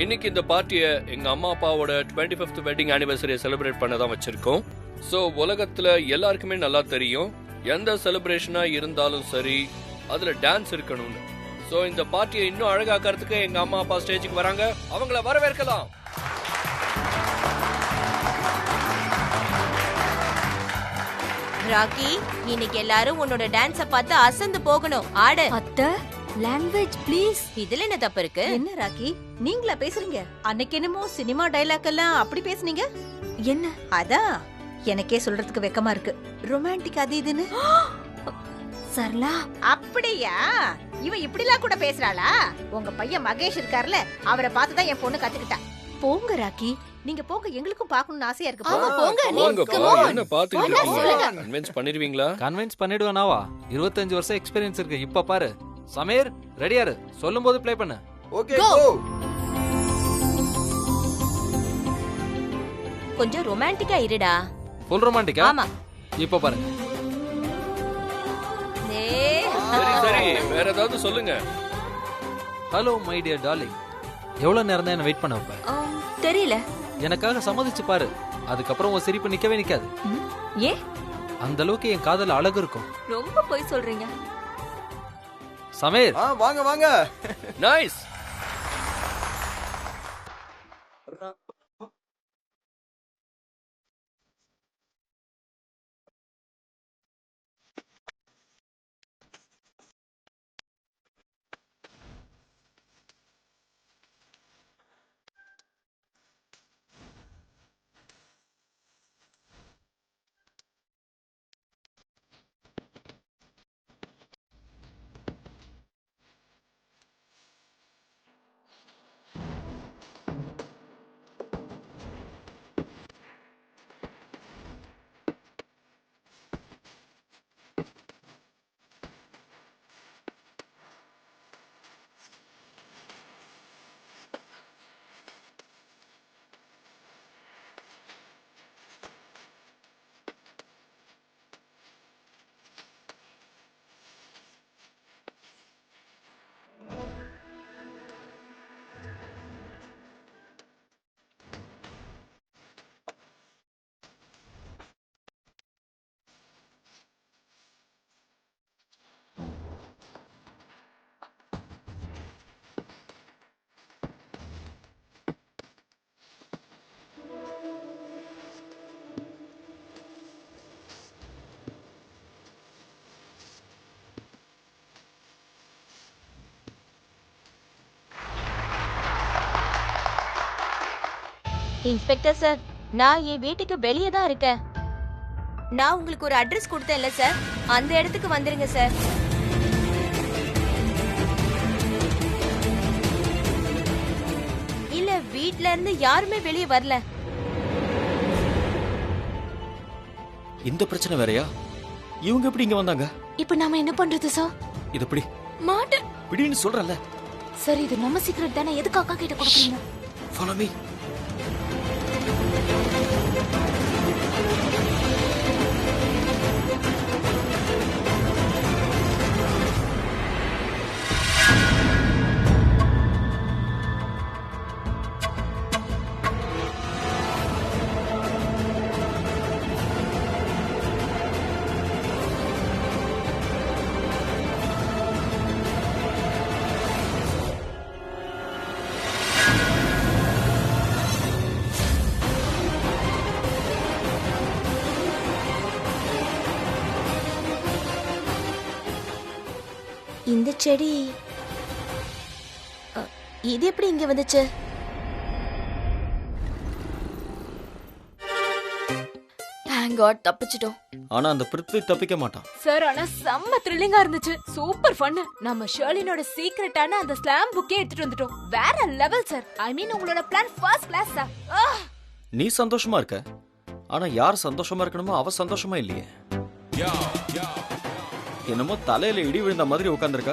இன்னைக்கு இந்த பார்ட்டியை எங்க அம்மா அப்பாவோட 25th வெட்டிங் ஆனிவர்சரியை செலிப்ரேட் பண்ண தான் வச்சிருக்கோம். ஸோ உலகத்துல எல்லாருக்குமே நல்லா தெரியும், எந்த செலிப்ரேஷனா இருந்தாலும் சரி அதுல டான்ஸ் இருக்கணும்னு. ஸோ இந்த பார்ட்டியை இன்னும் அழகாக்கிறதுக்கு எங்க அம்மா அப்பா ஸ்டேஜுக்கு வராங்க, அவங்கள வரவேற்கலாம். ராக்கி, இன்னைக்கு எல்லாரும் உன்னோட டான்ஸ பார்த்து அசந்து போகணும். ஆடு. அத்தை, லாங்குவேஜ் ப்ளீஸ். இதுல என்ன தப்பு இருக்கு? என்ன ராக்கி, நீங்களா பேசுறீங்க? அன்னைக்கு என்னமோ சினிமா டைலாக் எல்லாம் அப்படி பேசுனீங்க. என்ன? அதான் எனக்கே சொல்றதுக்கு வெக்கமா இருக்கு. ரொமான்டிக் அது இதுன்னு. சரளா, அப்படியா? இவ இப்படிலாம் கூட பேசுறாளா? உங்க பையன் மகேஷ் இருக்கார்ல, அவரை பார்த்துதான் என் பொண்ணு கத்துக்கிட்டா. போங்க ராக்கி, நீங்க போங்க, எங்களுக்கும் பார்க்கணும்னு ஆசையா இருக்கு. ஆமா, போங்க. வாங்கப்பா, என்ன பாத்துக்கிட்டு இருக்கீங்க? கன்வின்ஸ் பண்ணிடுவீங்களா? கன்வின்ஸ் பண்ணிடுவேனாவா? 25 வருஷம் எக்ஸ்பீரியன்ஸ் இருக்கு. இப்ப பாரு சமீர், ரெடியாரு, சொல்லும் போது ப்ளே பண்ணு. ஓகே கோ. கொஞ்சம் ரொமான்டிக்கா இருடா. ஃபுல் ரொமான்டிக்கா? ஆமா. இப்ப பாரு. சரி சரி, வேற ஏதாவது சொல்லுங்க. ஹலோ மை டியர் டார்லிங், எவ்வளவு நேரம் தான் என்ன வெயிட் பண்ண வைப்ப? தெரியல. எனக்காக சம்மதிச்சு பாரு, அதுக்கப்புறம் உன் சிரிப்பு நிக்கவே நிக்காது. ஏ, அந்த அளவுக்கு என் காதல் அழகு இருக்கும். ரொம்ப போய் சொல்றீங்க. சமீர், வாங்க வாங்க. நைஸ். இன்ஸ்பெக்டர் சார், நான் என் வீட்டுக்கு வெளியே தான் இருக்கேன். நான் உங்களுக்கு ஒரு அட்ரஸ் கொடுத்தேன்ல சார், அந்த இடத்துக்கு வந்துருங்க சார். இல்ல, வீட்ல இருந்து யாருமே வெளியே வரல. இந்த பிரச்சனை வேறயா? இவங்க எப்படி இங்க வந்தாங்க? இப்போ நாம என்ன பண்றது சார்? இது எப்படி? மாட்டேன். பிடின்னு சொல்றல. சரி, இது நம்ம சீக்ரெட் தானே, எதுக்கு அக்கா கிட்ட கொடுக்குறீங்க? Follow me. இந்த செடி இது எப்படி இங்க வந்துச்சு? தேங்க் காட், தப்பிச்சிட்டோம். ஆனா அந்த பிருத்வி தப்பிக்க மாட்டான். சார், ஆனா செம்ம த்ரில்லிங்கா இருந்துச்சு. Super fun. நம்ம ஷர்லினோட சீக்ரெட்டான அந்த ஸ்லாம் புக்கே எடுத்துட்டு வந்துட்டோம். வேற லெவல் சார். ஐ மீன், உங்களோட பிளான் ஃபர்ஸ்ட் கிளாஸ் சார். நீ சந்தோஷமா இருக்க, ஆனா யார் சந்தோஷமா இருக்கணுமோ அவ சந்தோஷமா இல்லையே. என்னமோ தலையில இடி விழுந்த மாதிரி உட்கார்ந்திருக்க.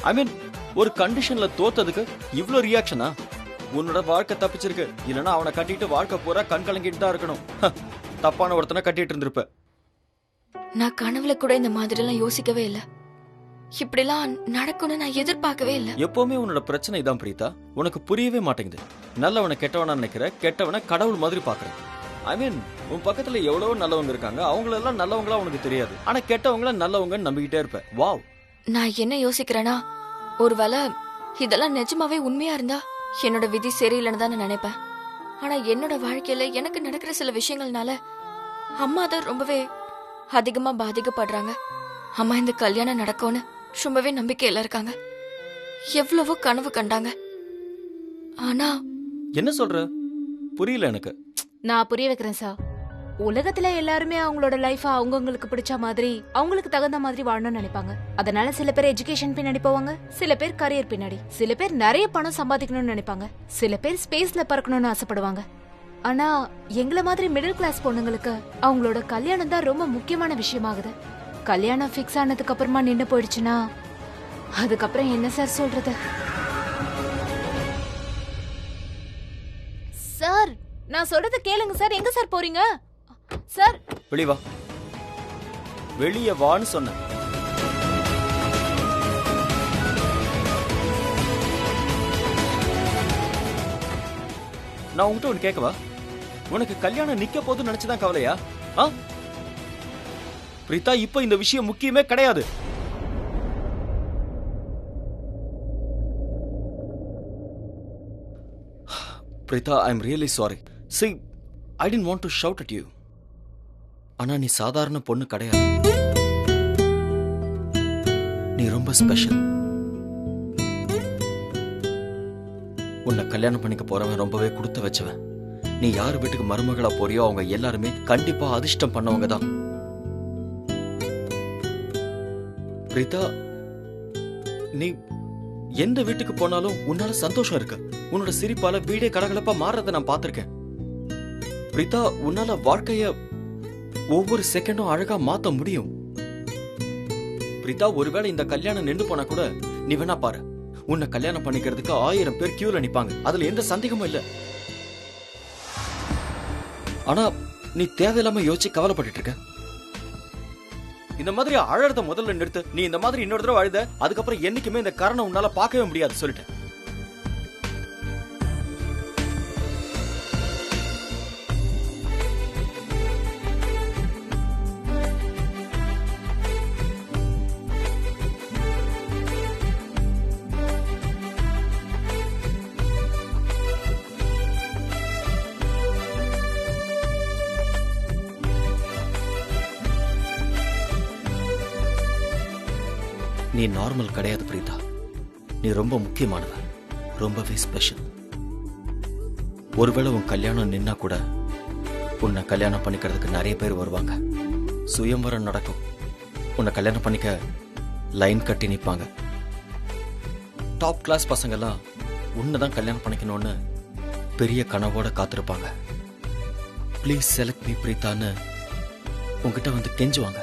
ஐ மீன், ஒரு கண்டிஷன்ல தோத்ததுக்கு இவ்ளோ ரியாக்ஷனா? உன்னோட வாழ்க்கை தப்பிச்சிருக்கு, இல்லனா அவனை கட்டிட்டு வாழ்க்கை பூரா கண் கலங்கிட்டு தான் இருக்கணும். தப்பான ஒருத்தனை கட்டிட்டு இருந்திருப்ப. நான் கனவுல கூட இந்த மாதிரி எல்லாம் யோசிக்கவே இல்ல. இப்படிலாம் நடக்கும்னு நான் எதிர்பார்க்கவே இல்ல. எப்பவுமே உன்னோட பிரச்சனை இதான் பிரீதா. உனக்கு புரியவே மாட்டேங்குது. நல்லவனை கெட்டவனா நினைக்கிற, கெட்டவனை கடவுள் மாதிரி பாக்குற. ஐ மீன், உன் பக்கத்துல எவ்வளவோ நல்லவங்க இருக்காங்க. அவங்களெல்லாம் நல்லவங்களா உனக்கு தெரியாது. ஆனா கெட்டவங்கள நல்லவங்கன்னு நம்பிக்கிட்டே இருப்ப. வாவ். நான் என்ன யோசிக்கிறேன்னா, ஒருவேளை இதெல்லாம் நிஜமாவே உண்மையா இருந்தா என்னோட விதி சரியில்லைன்னு தான் நான் நினைப்பேன். ஆனா என்னோட வாழ்க்கையில எனக்கு நடக்கிற சில விஷயங்கள்னால அம்மா தான் ரொம்பவே அதிகமா பாதிக்கப்படுறாங்க. அம்மா இந்த கல்யாணம் நடக்கும்னு ரொம்பவே நம்பிக்கையில இருக்காங்க. எவ்வளவோ கனவு கண்டாங்க. ஆனா என்ன சொல்ற? புரியல எனக்கு. நான் புரிய வைக்கிறேன் சார். உலகத்துல எல்லாருமே அவங்களோட லைஃப அவங்களுக்கு பிடிச்ச மாதிரி அவங்களுக்கு தகுந்த மாதிரி வாழணும்னு நினைப்பாங்க. அதனால சில பேர் எஜுகேஷன் பின்னாடி போவாங்க, சில பேர் கரியர் பின்னாடி, சில பேர் நிறைய பணம் சம்பாதிக்கணும்னு நினைப்பாங்க, சில பேர் ஸ்பேஸ்ல பறக்கணும்னு ஆசைப்படுவாங்க. ஆனா எங்களை மாதிரி மிடில் கிளாஸ் பொண்ணுங்களுக்கு அவங்களோட கல்யாணம் தான் ரொம்ப முக்கியமான விஷயமாகுது. கல்யாணம் ஃபிக்ஸ் ஆனதுக்கு அப்புறமா நின்னு போயிடுச்சுன்னா அதுக்கப்புறம் என்ன சார் சொல்றது? சார், நான் சொல்றத கேளுங்க சார். எங்க சார் போறீங்க சார்? வெளிய வா. வெளிய வான்னு சொன்ன. நான் உன்கிட்ட ஒன்னு கேட்கவா? உனக்கு கல்யாணம் நிக்க போதுன்னு நினைச்சுதான் கவலையா? பிரீதா, இப்ப இந்த விஷயம் முக்கியமே கிடையாது. Preetha, I am really sorry. See, I didn't want to shout at you. ஆனா நீ சாதாரண பொண்ணு கிடையாது. நீ ரொம்ப ஸ்பெஷல். உன்னை கல்யாணம் பண்ணிக்க போறவன் ரொம்பவே கொடுத்து வச்சவன். நீ யார் வீட்டுக்கு மருமகளா போறியோ அவங்க எல்லாருமே கண்டிப்பா அதிர்ஷ்டம் பண்ணவங்க தான். பிரீதா, நீ எந்த வீட்டுக்கு போனாலும் உன்னால சந்தோஷம் இருக்கு. உன்னோட சிரிப்பால வீடே கலகலப்பா மாறத நான் பார்த்திருக்கேன். பிரீதா, உன்னால வாழ்க்கைய ஒவ்வொரு செகண்டும் அழகா மாத்த முடியும். பிரீதா, ஒருவேளை இந்த கல்யாணம் நின்று போனா கூட நீ வேணா பாரு, உன்னை கல்யாணம் பண்ணிக்கிறதுக்கு 1000 பேர் கியூல நிப்பாங்க. அதுல எந்த சந்தேகமும் இல்ல. ஆனா நீ தேவையில்லாம யோசிச்சு கவலைப்பட்டு இருக்க. இந்த மாதிரி அழறத முதல்ல நிறுத்து. நீ இந்த மாதிரி இன்னொரு தடவை அழுத, அதுக்கப்புறம் என்னைக்குமே இந்த காரணம் உன்னால பார்க்கவே முடியாது சொல்லிட்டேன். நீ நார்மல் கிடையாது பிரீதா. நீ ரொம்ப முக்கியமானவ, ரொம்பவே ஸ்பெஷல். ஒருவேளை உன் கல்யாணம் நின்னா கூட உன்னை கல்யாணம் பண்ணிக்கிறதுக்கு நிறைய பேர் வருவாங்க. சுயம்வரம் நடக்கும். உன்னை கல்யாணம் பண்ணிக்க லைன் கட்டி நிற்பாங்க. டாப் கிளாஸ் பசங்கெல்லாம் உன்னைதான் கல்யாணம் பண்ணிக்கணும்னு பெரிய கனவோட காத்திருப்பாங்க. ப்ளீஸ் செலக்ட் மீ பிரீதான்னு உன்கிட்ட வந்து கெஞ்சுவாங்க.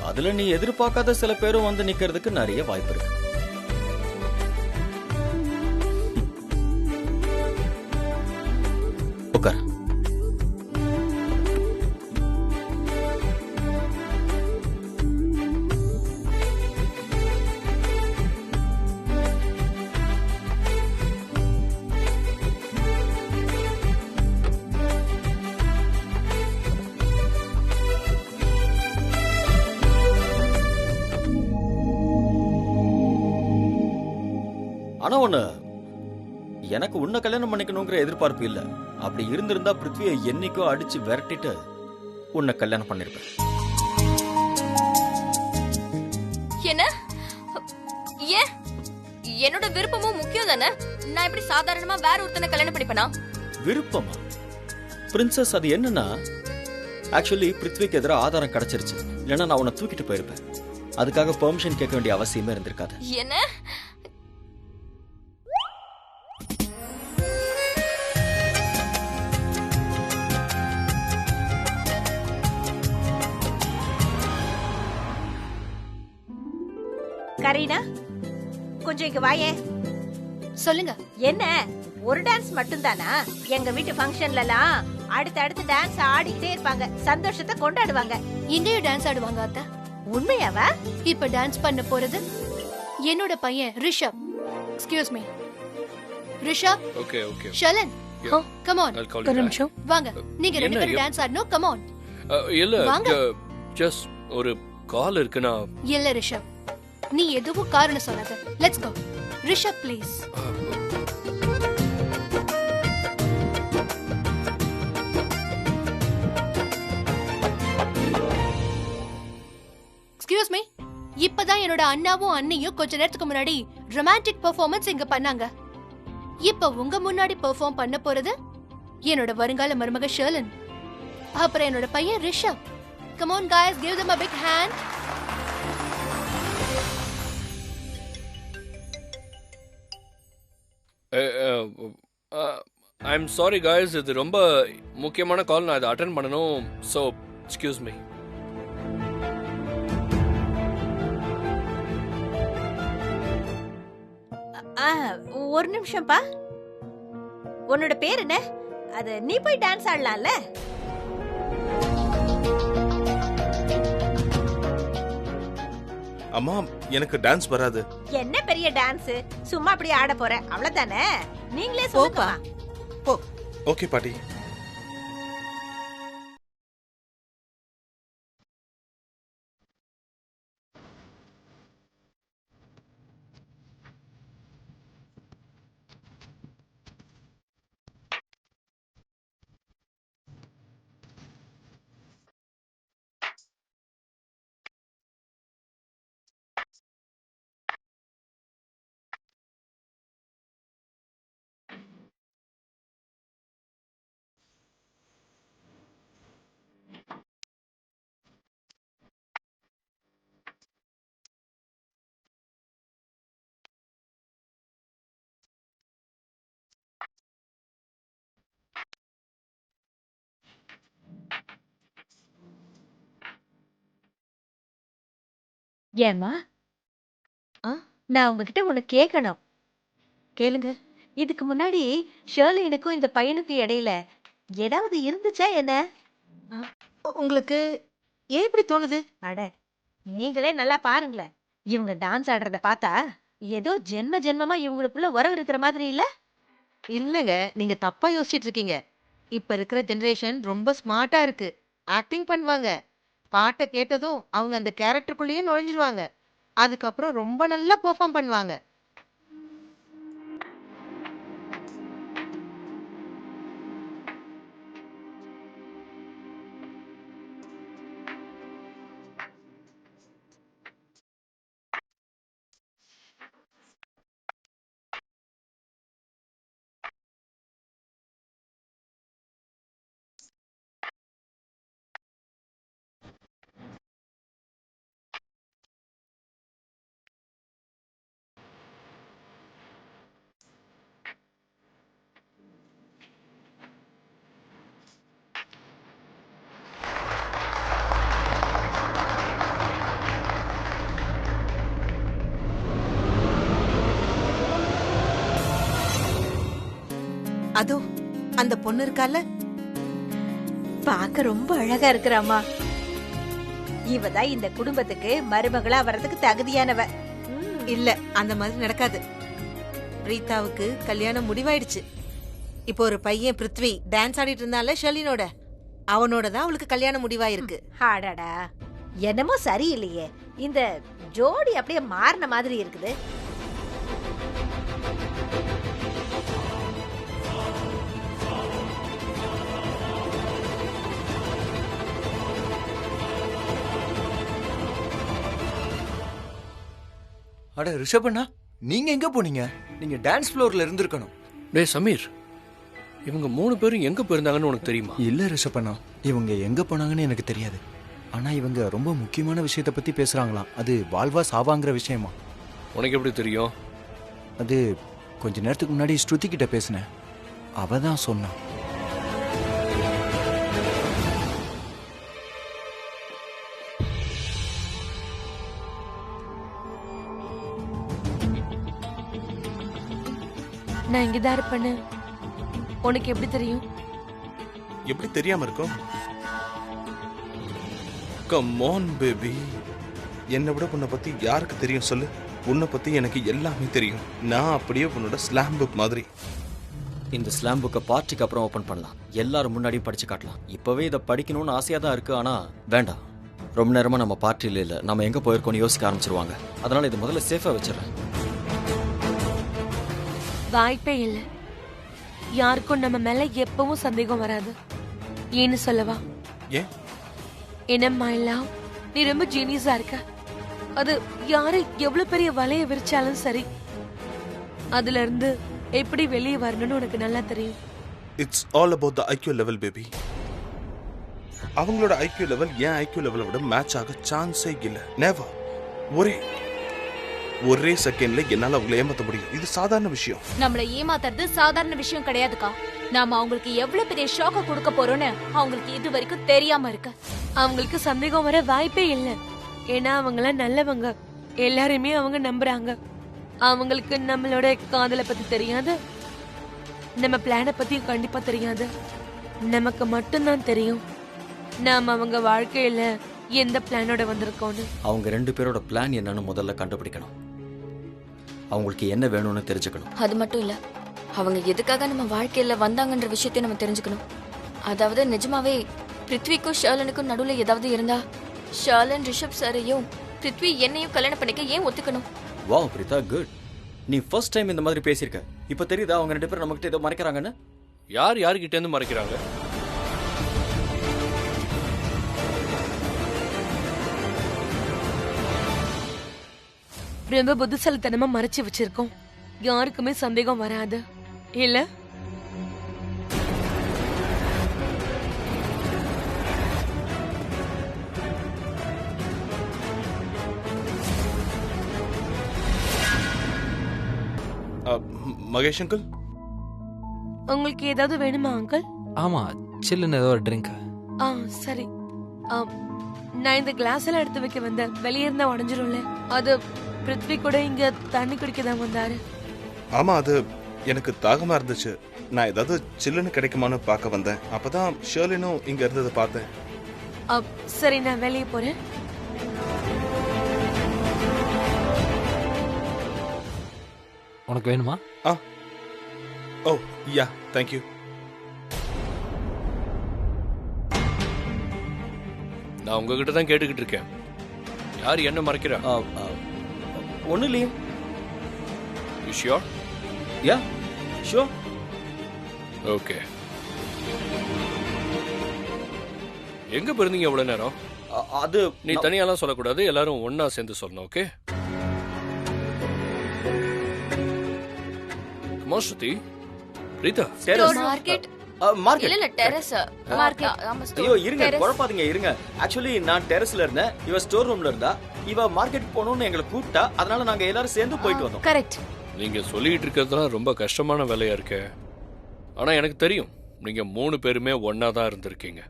அதுல நீ எதிர்பார்க்காத சில பேரும் வந்து நிக்கிறதுக்கு நிறைய வாய்ப்பு இருக்கு. உட்கார். ஆனா ஒண்ணு, எனக்கு உன்னை கல்யாணம் பண்ணிக்கணுங்கிற எதிர்பார்ப்பு இல்ல. அப்படி இருந்திருந்தா பிருத்வியை என்னைக்கோ அடிச்சு விரட்டிட்டு உன்னை கல்யாணம் பண்ணிருப்பேன். என்ன? ஏன்? என்னோட விருப்பமும் முக்கியம் தானே. நான் இப்படி சாதாரணமா வேற ஒருத்தனை கல்யாணம் பண்ணிப்பேனா? விருப்பமா? பிரின்சஸ், அது என்னன்னா, ஆக்சுவலி பிருத்விக்கு எதிராக ஆதாரம் கிடைச்சிருச்சு. இல்லைன்னா நான் உன்னை தூக்கிட்டு போயிருப்பேன். அதுக்காக பெர்மிஷன் கேட்க வேண்டிய அவசியமே இருந்திருக்காது. என்ன? கரீனா, கொஞ்சம் இங்க வாயே. சொல்லுங்க. என்ன, ஒரு டான்ஸ் மட்டும் தானா? எங்க வீட்டு ஃபங்க்ஷன்ல எல்லாம் அடுத்து டான்ஸ் ஆடிக்கிட்டே இருப்பாங்க, சந்தோஷத்தை கொண்டாடுவாங்க. இங்கேயும் டான்ஸ் ஆடுவாங்க அத்தை. உண்மையாவா? இப்ப டான்ஸ் பண்ண போறது என்னோட பையன் Rishabh. Excuse me Rishabh. Okay okay ஷலன் come on. I'll call you ஒரு back. நிமிஷம். வாங்க நீங்க ரெண்டு என்ன, பேரும் டான்ஸ் ஆடணும். Come on. இல்ல வாங்க. ஜஸ்ட் ஒரு கால் இருக்குனா இல்ல ரிஷப், நீ எதுவும் காரணம் சொல்லாத. Let's go. Rishabh please. Excuse me, இப்பதான் என்னோட அண்ணாவும் அண்ணியும் கொஞ்ச நேரத்துக்கு முன்னாடி ரொமான்டிக் பெர்ஃபார்மன்ஸ் இங்க பண்ணாங்க. இப்ப உங்க முன்னாடி பெர்ஃபார்ம் பண்ண போறது என்னோட வருங்கால மருமக ஷர்லன், அப்புறம் என்னோட பையன் Rishabh. Come on guys, give them a big hand. I am sorry guys, இது ரொம்ப முக்கியமான கால், நான் இதை அட்டென்ட் பண்ணணும். So excuse me. ஒரு நிமிஷம்ப்பா. உன்னோட பேர் என்ன? அது நீ போய் டான்ஸ் ஆடலாம்ல? அம்மா எனக்கு டான்ஸ் வராது. என்ன பெரிய டான்ஸ், சும்மா அப்படியே ஆட போற அவ்வளவுதானே. நீங்களே சொல்லுப்பா. போ. ஓகே பாட்டி. ஏம்மா, நான் உங்ககிட்ட ஒண்ணு கேட்கணும். கேளுங்க. இதுக்கு முன்னாடி ஷர்லினுக்கும் இந்த பையனுக்கும் இடையில ஏதாவது இருந்துச்சா என்ன? உங்களுக்கு ஏன் இப்படி தோணுது? அட, நீங்களே நல்லா பாருங்களேன். இவங்க டான்ஸ் ஆடுறத பார்த்தா ஏதோ ஜென்ம ஜென்மமா இவங்களுக்குள்ள உறவு இருக்கிற மாதிரி இல்ல? இல்லங்க, நீங்க தப்பா யோசிச்சிட்டு இருக்கீங்க. இப்ப இருக்கிற ஜெனரேஷன் ரொம்ப ஸ்மார்ட்டா இருக்கு. ஆக்டிங் பண்ணுவாங்க. பாட்டை கேட்டதும் அவங்க அந்த கேரக்டருக்குள்ளேயே நுழைஞ்சிருவாங்க. அதுக்கப்புறம் ரொம்ப நல்லா பெர்ஃபார்ம் பண்ணுவாங்க. அதோ அந்த பொண்ணு இருக்கால, பார்க்க ரொம்ப அழகா இருக்கிறாமா. இவதான் இந்த குடும்பத்துக்கு மருமகளா வர்றதுக்கு தகுதியானவ. இல்ல அந்த மாதிரி நடக்காது. பிரீதாவுக்கு கல்யாணம் முடிவாயிடுச்சு. இப்போ ஒரு பையன் பிருத்வி டான்ஸ் ஆடிட்டு இருந்தால ஷர்லினோட, அவனோட தான் அவளுக்கு கல்யாணம் முடிவாயிருக்கு. ஆடாடா, என்னமோ சரியில்லையே. இந்த ஜோடி அப்படியே மாறின மாதிரி இருக்குது. அட ரிஷபண்ணா, நீங்க எங்க போனீங்க? நீங்க டான்ஸ் ஃப்ளோர்ல இருந்திருக்கணும். டேய் சமீர், இவங்க 3 பேரும் எங்க போயிருந்தாங்கன்னு உனக்கு தெரியுமா? இல்ல ரிஷபண்ணா, இவங்க எங்க போனாங்கன்னு எனக்கு தெரியாது. ஆனா இவங்க ரொம்ப முக்கியமான விஷயத்தை பத்தி பேசுறாங்களாம். அது வாழ்வா சாவாங்கிற விஷயமா. உனக்கு எப்படி தெரியும்? அது கொஞ்ச நேரத்துக்கு முன்னாடி ஸ்ருதி கிட்ட பேசினேன். அவ தான் சொன்னா. நான் இங்கதான் இருப்பேன்னு உனக்கு எப்படி தெரியும்? எப்படி தெரியாம இருக்கும்? கம் ஆன் பேபி, என்னை விட உன்னை பத்தி யாருக்கு தெரியும் சொல்லு? உன்னை பத்தி எனக்கு எல்லாமே தெரியும். நான் அப்படியே உன்னோட ஸ்லாம் புக் மாதிரி. இந்த ஸ்லாம் புக்கை பார்ட்டிக்கு அப்புறம் ஓபன் பண்ணலாம், எல்லாரும் முன்னாடியும் படிச்சு காட்டலாம். இப்பவே இதை படிக்கணும்னு ஆசையா தான் இருக்கு, ஆனா வேண்டாம். ரொம்ப நேரமா நம்ம பார்ட்டில இல்ல, நம்ம எங்க போயிருக்கோம்னு யோசிக்க ஆரம்பிச்சிருவாங்க. அதனால இது முதல்ல சேஃபா வச்சிடறேன். வாய்ப்பே இல்லை. யாருக்கும் நம்ம மேல எப்பவும் சந்தேகம் வராது. ஏன்னு சொல்லவா? ஏன்? என்னம்மா எல்லாம் நீ ரொம்ப ஜீனியஸா இருக்க. அது யாரு எவ்வளவு பெரிய வலைய விரிச்சாலும் சரி, அதுல இருந்து எப்படி வெளியே வரணும்னு உனக்கு நல்லா தெரியும். It's all about the IQ level baby. அவங்களோட ஐக்யூ லெவல் என் ஐக்யூ லெவலை விட மேட்ச் ஆக சான்ஸே இல்லை. நெவர். ஒரே செகண்ட்ல என்னால அவங்களை ஏமாத்த முடியும். இது சாதாரண விஷயம். நம்மள ஏமாத்துறது சாதாரண விஷயம் கிடையாதுக்கா. நாம அவங்களுக்கு எவ்வளவு பெரிய ஷாக்க கொடுக்க போறோம்னு அவங்களுக்கு இது வரைக்கும் தெரியாம இருக்கு. அவங்களுக்கு சந்தேகம் வர வாய்ப்பே இல்லை. ஏன்னா அவங்கள நல்லவங்க, எல்லாருமே அவங்க நம்புறாங்க. அவங்களுக்கு நம்மளோட காதலை பத்தி தெரியாது, நம்ம பிளான பத்தி கண்டிப்பா தெரியாது. நமக்கு மட்டும்தான் தெரியும் நாம அவங்க வாழ்க்கையில எந்த பிளானோட வந்திருக்கோம்னு. அவங்க 2 பேரோட பிளான் என்னன்னு முதல்ல கண்டுபிடிக்கணும். அவங்களுக்கு என்ன வேணும்னு தெரிஞ்சுக்கணும். அது மட்டும் இல்ல, அவங்க எதுக்காக நம்ம வாழ்க்கையில வந்தாங்கன்ற விஷயத்தை நம்ம தெரிஞ்சுக்கணும். அதாவது நிஜமாவே பிருத்விக்கும் ஷர்லனுக்கும் நடுவுல ஏதாவது இருந்தா ஷர்லன் ரிஷப் சாரையும் பிருத்வி என்னையும் கல்யாணம் பண்ணிக்க ஏன் ஒத்துக்கணும்? Wow Preetha, good. நீ ஃபர்ஸ்ட் டைம் இந்த மாதிரி பேசியிருக்க. இப்ப தெரியுதா அவங்க 2 பேரும் நமக்கிட்ட ஏதோ மறைக்கிறாங்கன்னு? யார்கிட்ட இருந்து மறைக்கிறாங்க? ரொம்ப புத்திசாலித்தனமா மறைச்சு வச்சிருக்கோம். யாருக்குமே சந்தேகம் வராது இல்ல? மகேஷ் அங்கிள், உங்களுக்கு ஏதாவது வேணுமா அங்கிள்? ஆமா, சில்லுன்னு ஏதோ ஒரு ட்ரிங்க். சரி. நான் இந்த கிளாஸ் எல்லாம் எடுத்து வைக்க வந்தேன். வெளியே இருந்தா உடஞ்சிரும்ல. அது பிருத்வி கூட இங்க தண்ணி குடிக்க தான் வந்தாரு. ஆமா, அது எனக்கு தாகமா இருந்துச்சு. நான் ஏதாவது சில்லுன்னு கிடைக்குமான்னு பார்க்க வந்தேன். அப்பதான் ஷர்லினும் இங்க இருந்ததை பார்த்தேன். சரி, நான் வெளியே போறேன். உனக்கு வேணுமா? ஓ யா, தேங்க் யூ. நான் உங்ககிட்ட தான் கேட்டுக்கிட்டு இருக்கேன். யார் என்ன மறைக்கிறா? ஒன்னும் இல்லையே. You sure? Yeah, sure. Okay. எங்க போயிருந்தீங்க இவ்வளவு நேரம்? அது நீ தனியாலாம் சொல்லக்கூடாது, எல்லாரும் ஒன்னா சேர்ந்து சொல்லணும். ஓகே? மோஸ்தி ரீதா மார்க்கெட் மார்க்கெட் இல்ல டெரஸ் மார்க்கெட். ஆமா ஸ்டோர். ஐயோ இருங்க, குழப்பாதீங்க, இருங்க. ஆக்சுவலி நான் டெரஸ்ல இருந்தேன், இவ ஸ்டோர் ரூம்ல இருந்தா. இவ மார்க்கெட் போகணும்னு எங்களை கூப்பிட்டா, அதனால நாங்க எல்லாரும் சேர்ந்து போயிட்டு வந்தோம். கரெக்ட். நீங்க சொல்லிட்டு இருக்கிறதுலாம் ரொம்ப கஷ்டமான வேலையா இருக்கு. ஆனா எனக்கு தெரியும் நீங்க 3 பேருமே ஒன்னா தான் இருந்திருக்கீங்க.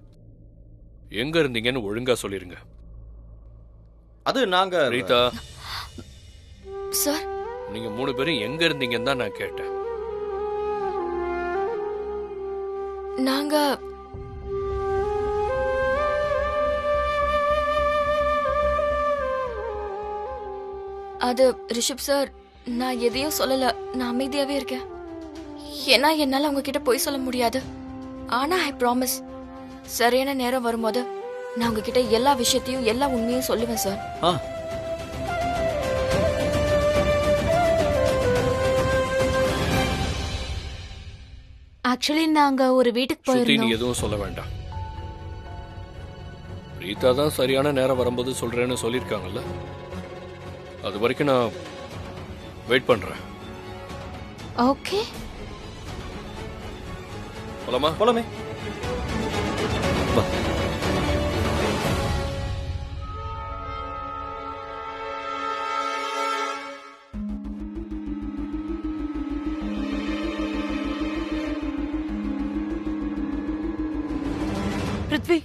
எங்க இருந்தீங்கன்னு ஒழுங்கா சொல்லிருங்க. அது நாங்க ரீதா சார், நீங்க 3 பேரும் எங்க இருந்தீங்கன்னு தான் நான் கேட்டேன். நாங்க அது ரிஷப் சார், நான் எதையும் சொல்லல. நான் அமைதியாவே இருக்கேன். ஏன்னா என்னால உங்ககிட்ட போய் சொல்ல முடியாது. ஆனா ஐ ப்ராமிஸ், சரியான நேரம் வரும்போது நான் உங்ககிட்ட எல்லா விஷயத்தையும் எல்லா உண்மையும் சொல்லுவேன் சார். ஆக்சுவலி நாங்க ஒரு வீட்டுக்கு சுத்தி நீ போயிருந்தோம். எதுவும் சொல்ல வேண்டாம். ரீதா தான் சரியான நேரம் வரும்போது சொல்றேன்னு சொல்லிருக்காங்கல்ல. அது வரைக்கும் நான் வெயிட் பண்றேன். ஓகே, போலாமா? போலாமே. பிருத்வி,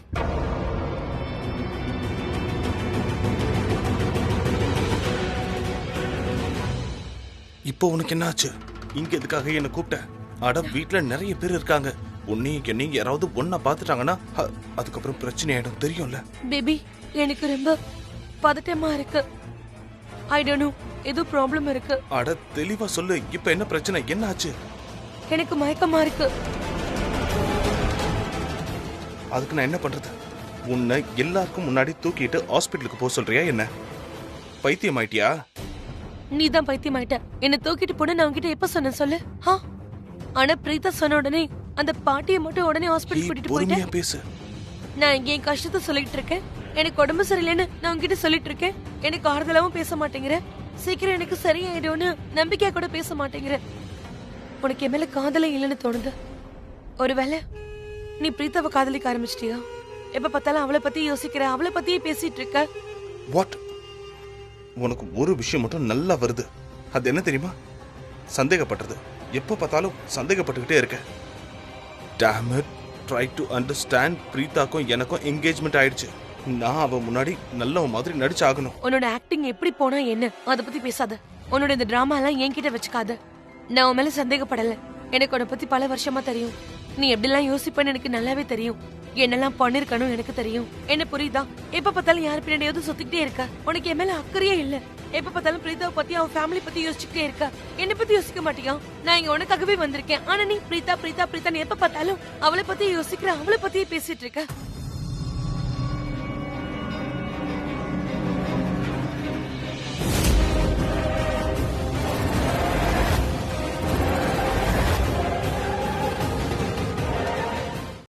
இப்போ உனக்கு என்ன ஆச்சு? இங்க எதுக்காக என்ன கூப்பிட்ட? அட, வீட்ல நிறைய பேர் இருக்காங்க. உன்னையும் என்னையும் யாராவது ஒன்னா பாத்துட்டாங்கன்னா அதுக்கப்புறம் பிரச்சனை ஆயிடும், தெரியும்ல? பேபி, எனக்கு ரொம்ப பதட்டமா இருக்கு. ஐ டோன்ட் நோ, ஏதோ ப்ராப்ளம் இருக்கு. அட தெளிவா சொல்லு, இப்ப என்ன பிரச்சனை, என்ன ஆச்சு? எனக்கு மயக்கமா இருக்கு. அதுக்கு நான் என்ன பண்றது? உன்னை எல்லாருக்கும் முன்னாடி தூக்கிட்டு ஹாஸ்பிட்டலுக்கு போக சொல்றியா என்ன? பைத்தியம் ஆயிட்டியா? நீ தான் பைத்தியம் ஆயிட்ட. என்ன தூக்கிட்டு போன நான் உன்கிட்ட எப்ப சொன்னேன் சொல்லு? ஆனா பிரீதா சொன்ன உடனே அந்த பாட்டியை மட்டும் உடனே ஹாஸ்பிட்டல் கூட்டிட்டு பொறுமையா போயிட்டேன். பேசு. நான் இங்க என் கஷ்டத்தை சொல்லிட்டு இருக்கேன். எனக்கு உடம்பு சரியில்லைன்னு நான் உன்கிட்ட சொல்லிட்டு இருக்கேன். எனக்கு ஆறுதலாவும் பேச மாட்டேங்கிற. சீக்கிரம் எனக்கு சரியாயிடும்னு நம்பிக்கையா கூட பேச மாட்டேங்கிற. உனக்கு என் மேல காதலே இல்லைன்னு தோணுது. ஒருவேளை நீ பிரீத்தாவை காதலிக்க ஆரம்பிச்சிட்டியா? எப்ப பார்த்தாலும் அவளை பத்தி யோசிக்கிற, அவளை பத்தியே பேசிட்டு இருக்க. வாட்? உனக்கு ஒரு விஷயம் மட்டும் நல்லா வருது. அது என்ன தெரியுமா? சந்தேகப்படுறது. எப்ப பார்த்தாலும் சந்தேகப்பட்டுக்கிட்டே இருக்க. Damn it. Try to understand. பிரீதாக்கும் எனக்கும் என்கேஜ்மெண்ட் ஆயிடுச்சு. நான் அவ முன்னாடி நல்ல மாதிரி நடிச்சாகணும். உன்னோட ஆக்டிங் எப்படி போனா என்ன, அத பத்தி பேசாத. உன்னோட இந்த டிராமா எல்லாம் என்கிட்ட வச்சுக்காத. நான் உன் மேல சந்தேகப்படல. எனக்கு உன்னை பத்தி பல வருஷமா தெரியும். நீ எப்படிலாம் யோசிப்பேன்னு எனக்கு நல்லாவே தெரியும். என்னெல்லாம் பண்ணிருக்கணும் எனக்கு தெரியும். என்ன புரியுதா? எப்ப பார்த்தாலும் யாரு பின்னாடியாவது சுத்திக்கிட்டே இருக்க. உனக்கு என் மேல அக்கறையே இல்ல. எப்ப பார்த்தாலும் பிரீதாவை பத்தி, அவன் ஃபேமிலி பத்தி யோசிச்சுக்கிட்டே இருக்க. என்ன பத்தி யோசிக்க மாட்டியா? நான் இங்க உனக்காகவே வந்திருக்கேன். ஆனா நீ பிரீதா பிரீதா பிரீதா எப்ப பார்த்தாலும் அவளை பத்தி யோசிக்கிற, அவளை பத்தியே பேசிட்டு இருக்க.